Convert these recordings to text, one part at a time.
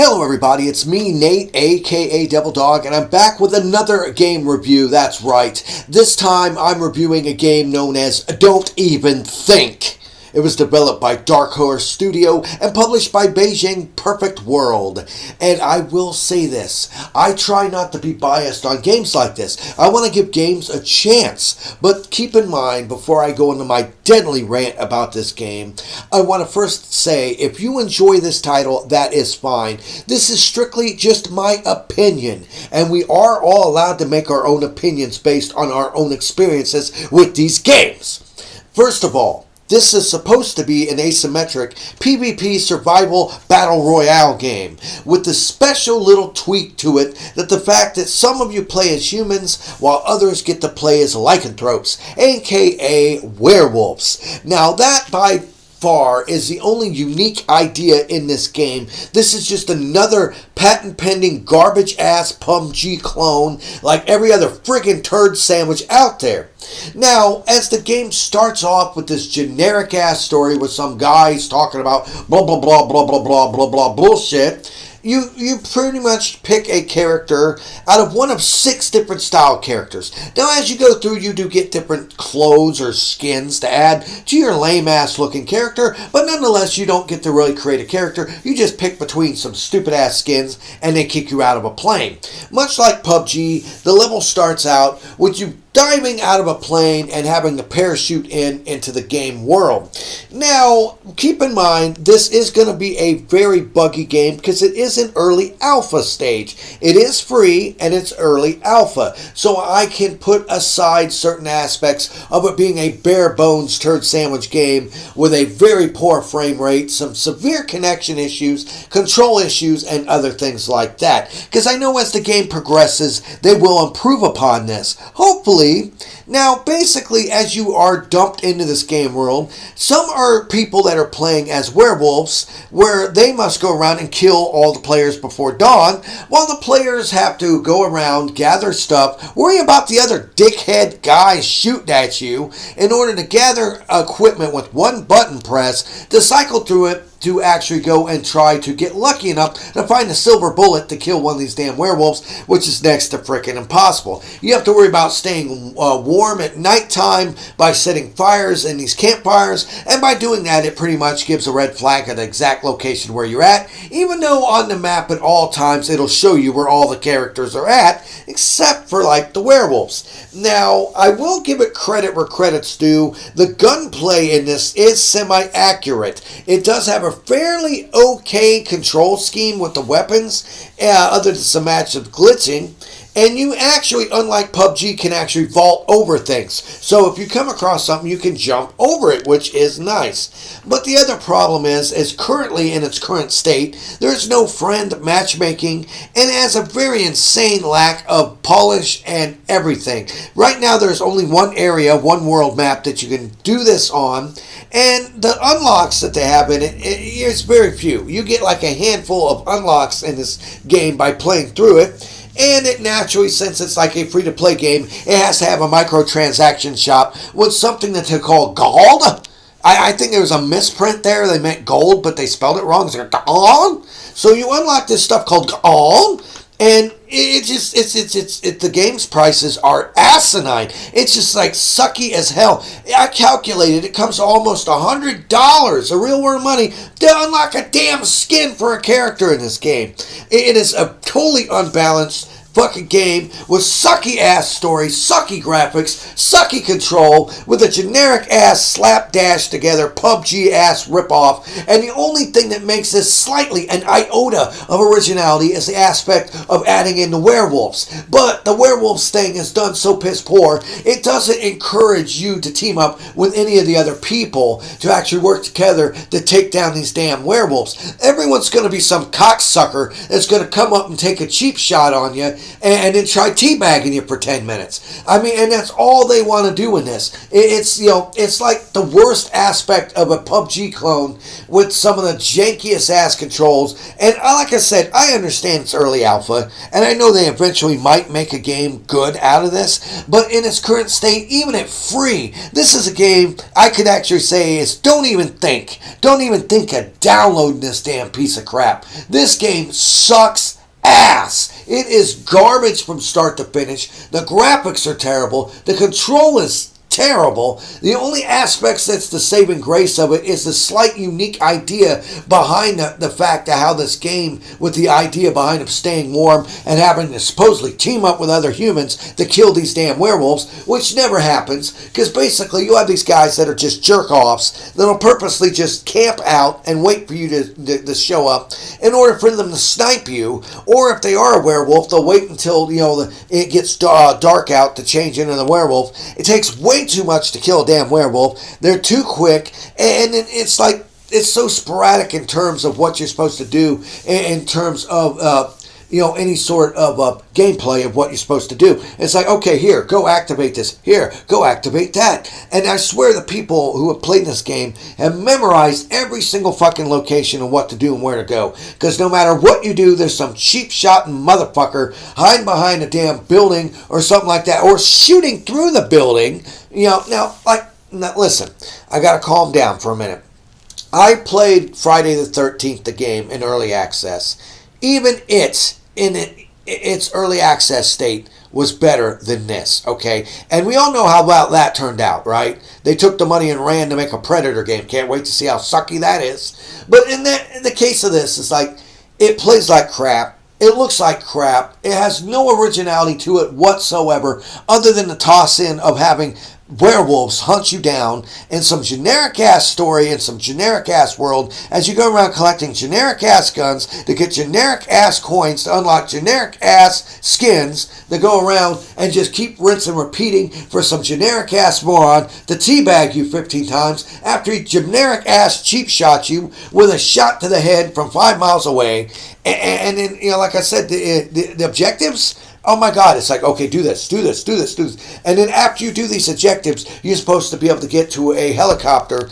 Hello everybody, it's me, Nate, aka Devil Dog, and I'm back with another game review. That's right. This time I'm reviewing a game known as Don't Even Think. It was developed by Dark Horse Studio and published by Beijing Perfect World. And I will say this, I try not to be biased on games like this. I want to give games a chance. But keep in mind, before I go into my deadly rant about this game, I want to first say, if you enjoy this title, that is fine. This is strictly just my opinion. And we are all allowed to make our own opinions based on our own experiences with these games. First of all, this is supposed to be an asymmetric PvP survival battle royale game with the special little tweak to it that the fact that some of you play as humans while others get to play as lycanthropes, aka werewolves. Now that by far is the only unique idea in this game. This is just another patent pending garbage ass PUBG clone like every other friggin' turd sandwich out there. Now, as the game starts off with this generic ass story with some guys talking about blah blah blah blah blah blah blah blah bullshit, you pretty much pick a character out of one of 6 different style characters. Now, as you go through, you do get different clothes or skins to add to your lame-ass looking character, but nonetheless, you don't get to really create a character. You just pick between some stupid-ass skins, and they kick you out of a plane. Much like PUBG, the level starts out with you diving out of a plane and having to parachute into the game world. Now, keep in mind, this is going to be a very buggy game because it is an early alpha stage. It is free and it's early alpha, so I can put aside certain aspects of it being a bare bones turd sandwich game with a very poor frame rate, some severe connection issues, control issues, and other things like that. Because I know as the game progresses, they will improve upon this. Hopefully. Now, basically, as you are dumped into this game world, some are people that are playing as werewolves, where they must go around and kill all the players before dawn, while the players have to go around, gather stuff, worry about the other dickhead guys shooting at you, in order to gather equipment with one button press to cycle through it to actually go and try to get lucky enough to find a silver bullet to kill one of these damn werewolves, which is next to frickin' impossible. You have to worry about staying warm at nighttime by setting fires in these campfires, and by doing that, it pretty much gives a red flag at the exact location where you're at, even though on the map at all times it'll show you where all the characters are at, except for like the werewolves. Now, I will give it credit where credit's due. The gunplay in this is semi-accurate. It does have a fairly okay control scheme with the weapons, other than some match of glitching. And you actually, unlike PUBG, can actually vault over things. So if you come across something, you can jump over it, which is nice. But the other problem is currently in its current state, there's no friend matchmaking, and it has a very insane lack of polish and everything. Right now, there's only one area, one world map that you can do this on, and the unlocks that they have in it, it's very few. You get like a handful of unlocks in this game by playing through it. And it naturally, since it's like a free-to-play game, it has to have a microtransaction shop with something that they call gold. I think there was a misprint there. They meant gold, but they spelled it wrong. It's like gold. So you unlock this stuff called gold, and the game's prices are asinine. It's just like sucky as hell. I calculated it comes to almost $100 of real world money to unlock a damn skin for a character in this game. It is a totally unbalanced fucking game with sucky ass story, sucky graphics, sucky control, with a generic ass slapdash together PUBG ass ripoff, and the only thing that makes this slightly an iota of originality is the aspect of adding in the werewolves. But the werewolves thing is done so piss poor, it doesn't encourage you to team up with any of the other people to actually work together to take down these damn werewolves. Everyone's going to be some cocksucker that's going to come up and take a cheap shot on you and then try teabagging you for 10 minutes. I mean, and that's all they want to do in this. It's like the worst aspect of a PUBG clone with some of the jankiest ass controls. And like I said, I understand it's early alpha, and I know they eventually might make a game good out of this, but in its current state, even at free, this is a game I could actually say is don't even think of downloading this damn piece of crap. This game sucks ass. It is garbage from start to finish. The graphics are terrible. The control is terrible. The only aspects that's the saving grace of it is the slight unique idea behind the fact of how this game, with the idea behind of staying warm and having to supposedly team up with other humans to kill these damn werewolves, which never happens, because basically you have these guys that are just jerk-offs that'll purposely just camp out and wait for you to show up in order for them to snipe you, or if they are a werewolf, they'll wait until it gets dark out to change into the werewolf. It takes way too much to kill a damn werewolf. They're too quick, and it's like it's so sporadic in terms of what you're supposed to do, in terms of any sort of gameplay of what you're supposed to do. It's like, okay, here, go activate this. Here, go activate that. And I swear the people who have played this game have memorized every single fucking location and what to do and where to go. Because no matter what you do, there's some cheap-shotting motherfucker hiding behind a damn building or something like that, or shooting through the building. Now, listen, I gotta calm down for a minute. I played Friday the 13th, the game, in early access. Even its early access state was better than this, okay? And we all know how well that turned out, right? They took the money and ran to make a Predator game. Can't wait to see how sucky that is. But in the case of this, it's like, it plays like crap. It looks like crap. It has no originality to it whatsoever, other than the toss in of having werewolves hunt you down in some generic ass story in some generic ass world as you go around collecting generic ass guns to get generic ass coins to unlock generic ass skins that go around and just keep rinsing and repeating for some generic ass moron to teabag you 15 times after he generic ass cheap shot you with a shot to the head from 5 miles away. And then, like I said, the objectives, oh my God, it's like, okay, do this. And then after you do these objectives, you're supposed to be able to get to a helicopter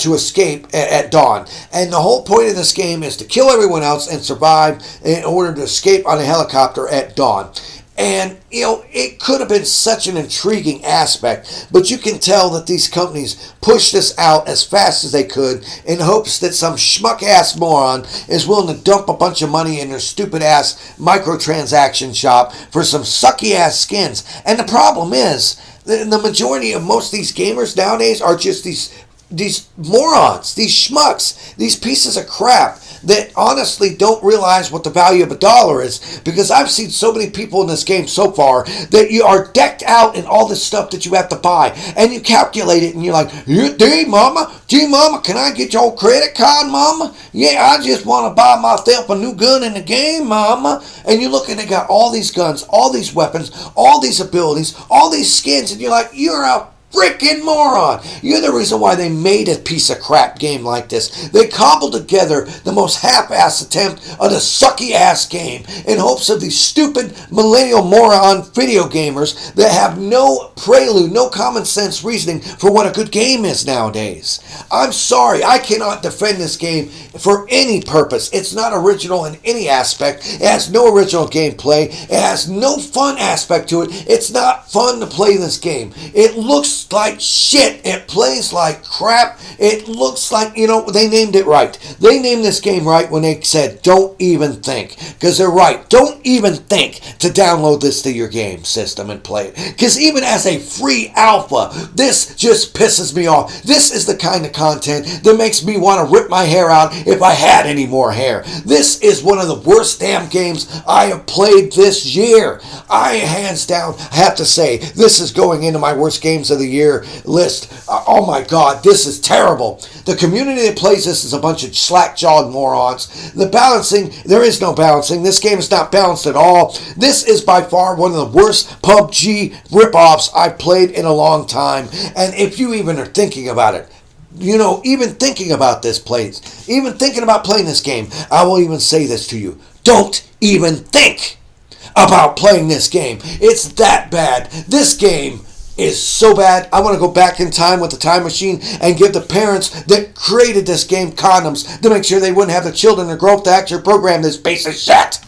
to escape at dawn. And the whole point of this game is to kill everyone else and survive in order to escape on a helicopter at dawn. And, it could have been such an intriguing aspect, but you can tell that these companies pushed this out as fast as they could in hopes that some schmuck-ass moron is willing to dump a bunch of money in their stupid-ass microtransaction shop for some sucky-ass skins. And the problem is, the majority of most of these gamers nowadays are just these morons, these schmucks, these pieces of crap that honestly don't realize what the value of a dollar is, because I've seen so many people in this game so far that you are decked out in all this stuff that you have to buy, and you calculate it and you're like, gee mama, can I get your credit card, mama? Yeah, I just want to buy myself a new gun in the game, mama. And you look and they got all these guns, all these weapons, all these abilities, all these skins, and you're like, you're a freaking moron. You're the reason why they made a piece of crap game like this. They cobbled together the most half-ass attempt at a sucky-ass game in hopes of these stupid millennial moron video gamers that have no prelude, no common sense reasoning for what a good game is nowadays. I'm sorry, I cannot defend this game for any purpose. It's not original in any aspect. It has no original gameplay. It has no fun aspect to it. It's not fun to play this game. It looks like shit. It plays like crap. It looks like, they named it right. They named this game right when they said, don't even think. Because they're right. Don't even think to download this to your game system and play it. Because even as a free alpha, this just pisses me off. This is the kind of content that makes me want to rip my hair out if I had any more hair. This is one of the worst damn games I have played this year. I, hands down, have to say, this is going into my worst games of the year list. Oh my God, this is terrible. The community that plays this is a bunch of slack-jawed morons. The balancing, there is no balancing. This game is not balanced at all. This is by far one of the worst PUBG rip-offs I've played in a long time. And if you even are thinking about it, even thinking about this place, even thinking about playing this game, I will even say this to you. Don't even think. about playing this game. It's that bad. This game is so bad. I want to go back in time with the time machine and give the parents that created this game condoms to make sure they wouldn't have the children that grow up to actually program this piece of shit.